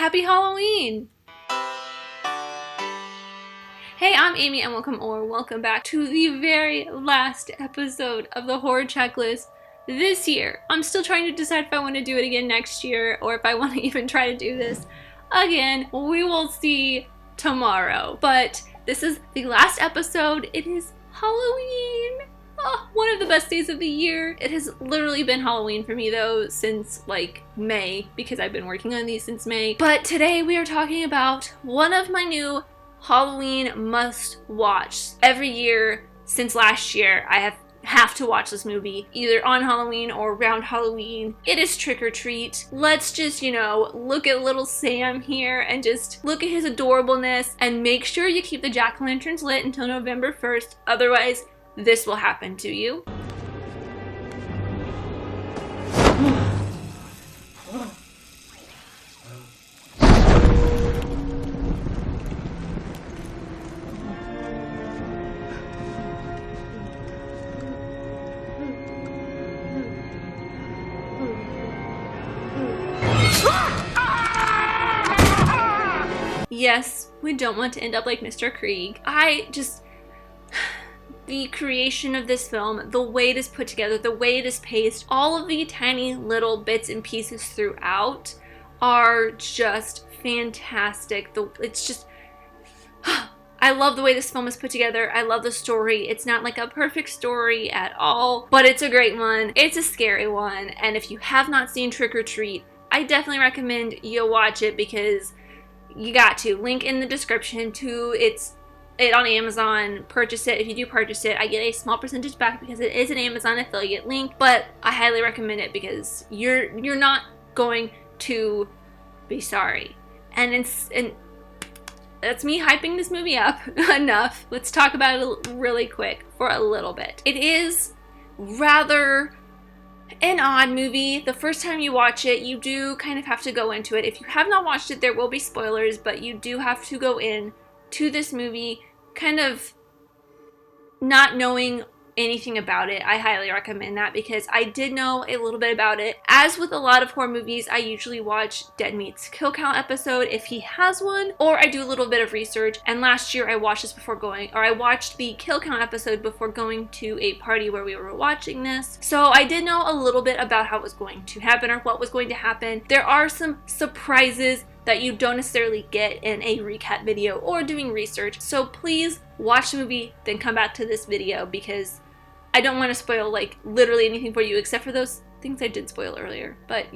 Happy Halloween! Hey, I'm Amy and welcome back to the very last episode of the Horror Checklist this year. I'm still trying to decide if I want to do it again next year or if I want to even try to do this again. We will see tomorrow. But this is the last episode. It is Halloween! Oh, one of the best days of the year. It has literally been Halloween for me though since like May because I've been working on these since May. But today we are talking about one of my new Halloween must watch. Every year since last year I have to watch this movie either on Halloween or around Halloween. It is Trick or Treat. Let's just, look at little Sam here and just look at his adorableness and make sure you keep the jack-o'-lanterns lit until November 1st. Otherwise, this will happen to you. Yes, we don't want to end up like Mr. Kreeg. The creation of this film, the way it is put together, the way it is paced, all of the tiny little bits and pieces throughout are just fantastic. I love the way this film is put together. I love the story. It's not like a perfect story at all, but it's a great one. It's a scary one, and if you have not seen Trick or Treat, I definitely recommend you watch it because you got to. Link in the description to it on Amazon. Purchase it. If you do purchase it, I get a small percentage back because it is an Amazon affiliate link, but I highly recommend it because you're not going to be sorry. And that's me hyping this movie up enough. Let's talk about it really quick for a little bit. It is rather an odd movie. The first time you watch it, you do kind of have to go into it. If you have not watched it, there will be spoilers, but you do have to go in to this movie kind of not knowing anything about it. I highly recommend that because I did know a little bit about it. As with a lot of horror movies, I usually watch Dead Meat's Kill Count episode if he has one, or I do a little bit of research. And last year I watched I watched the Kill Count episode before going to a party where we were watching this. So I did know a little bit about how it was going to happen or what was going to happen. There are some surprises that you don't necessarily get in a recap video or doing research. So please watch the movie, then come back to this video because I don't want to spoil like literally anything for you except for those things I did spoil earlier. But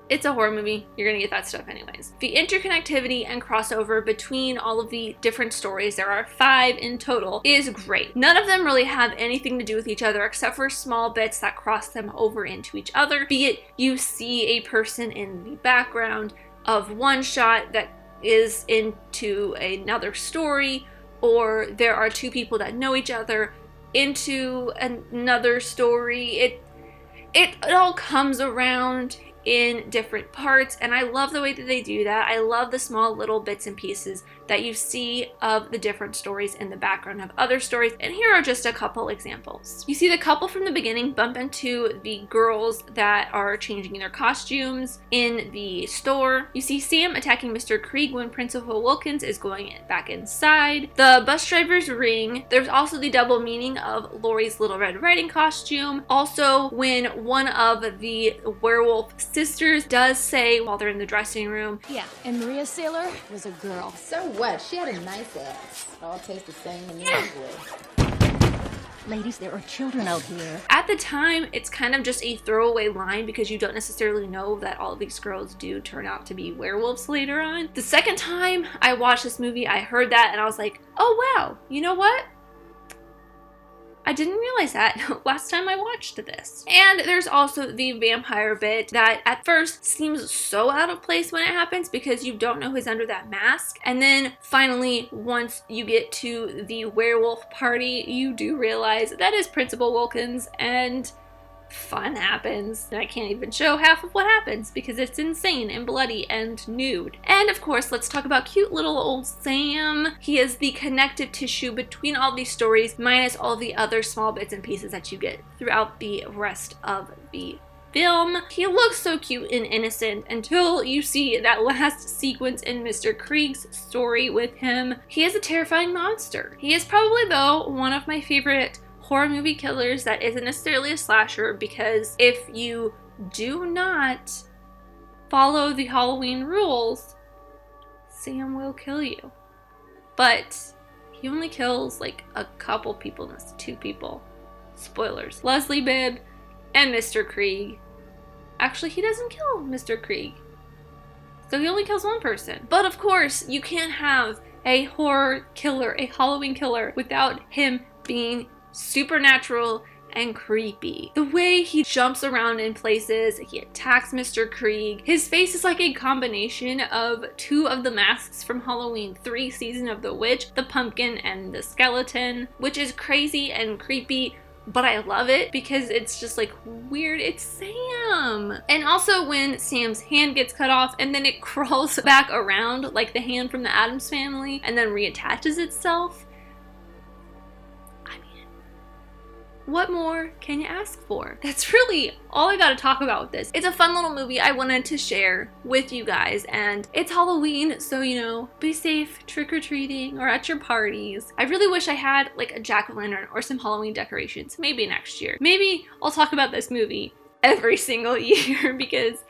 it's a horror movie. You're gonna get that stuff anyways. The interconnectivity and crossover between all of the different stories, there are 5 in total, is great. None of them really have anything to do with each other except for small bits that cross them over into each other. Be it you see a person in the background of one shot that is into another story, or there are 2 people that know each other into another story. It all comes around in different parts, and I love the way that they do that. I love the small little bits and pieces that you see of the different stories in the background of other stories, and here are just a couple examples. You see the couple from the beginning bump into the girls that are changing their costumes in the store. You see Sam attacking Mr. Kreeg when Principal Wilkins is going back inside. The bus driver's ring. There's also the double meaning of Laurie's Little Red Riding costume. Also, when one of the werewolf sisters does say while they're in the dressing room, yeah, and Maria Saylor was a girl. So what? She had a nice ass. It all tastes the same in the way. Ladies, there are children out here. At the time, it's kind of just a throwaway line because you don't necessarily know that all of these girls do turn out to be werewolves later on. The second time I watched this movie, I heard that and I was like, oh wow, you know what? I didn't realize that last time I watched this. And there's also the vampire bit that at first seems so out of place when it happens because you don't know who's under that mask. And then finally, once you get to the werewolf party, you do realize that is Principal Wilkins and fun happens. I can't even show half of what happens because it's insane and bloody and nude. And of course, let's talk about cute little old Sam. He is the connective tissue between all these stories, minus all the other small bits and pieces that you get throughout the rest of the film. He looks so cute and innocent until you see that last sequence in Mr. Krieg's story with him. He is a terrifying monster. He is probably, though, one of my favorite horror movie killers that isn't necessarily a slasher, because if you do not follow the Halloween rules, Sam will kill you. But he only kills like a couple people, that's 2 people. Spoilers. Leslie Bibb and Mr. Krieg. Actually, he doesn't kill Mr. Krieg. So he only kills 1 person. But of course, you can't have a horror killer, a Halloween killer, without him being supernatural and creepy. The way he jumps around in places, he attacks Mr. Krieg. His face is like a combination of 2 of the masks from Halloween 3 Season of the Witch, the pumpkin and the skeleton, which is crazy and creepy, but I love it because it's just like weird. It's Sam. And also when Sam's hand gets cut off and then it crawls back around like the hand from the Addams Family and then reattaches itself. What more can you ask for? That's really all I gotta talk about with this. It's a fun little movie I wanted to share with you guys, and it's Halloween, so you know, be safe trick-or-treating or at your parties. I really wish I had like a jack-o'-lantern or some Halloween decorations, maybe next year. Maybe I'll talk about this movie every single year because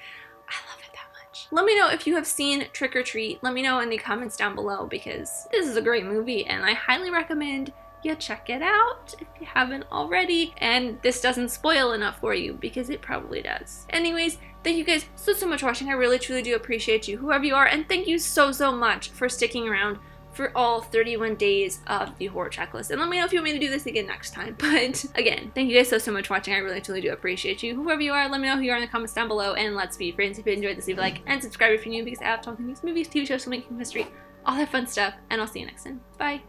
I love it that much. Let me know if you have seen Trick or Treat. Let me know in the comments down below because this is a great movie and I highly recommend you check it out if you haven't already, and this doesn't spoil enough for you because it probably does. Anyways, thank you guys so much for watching. I really truly do appreciate you, whoever you are, and thank you so much for sticking around for all 31 days of the horror checklist. And let me know if you want me to do this again next time. But again, thank you guys so much for watching. I really truly do appreciate you, whoever you are. Let me know who you are in the comments down below, and let's be friends. If you enjoyed this, leave a like and subscribe if you're new because I have talking news, movies, TV shows, filmmaking, history, all that fun stuff, and I'll see you next time. Bye.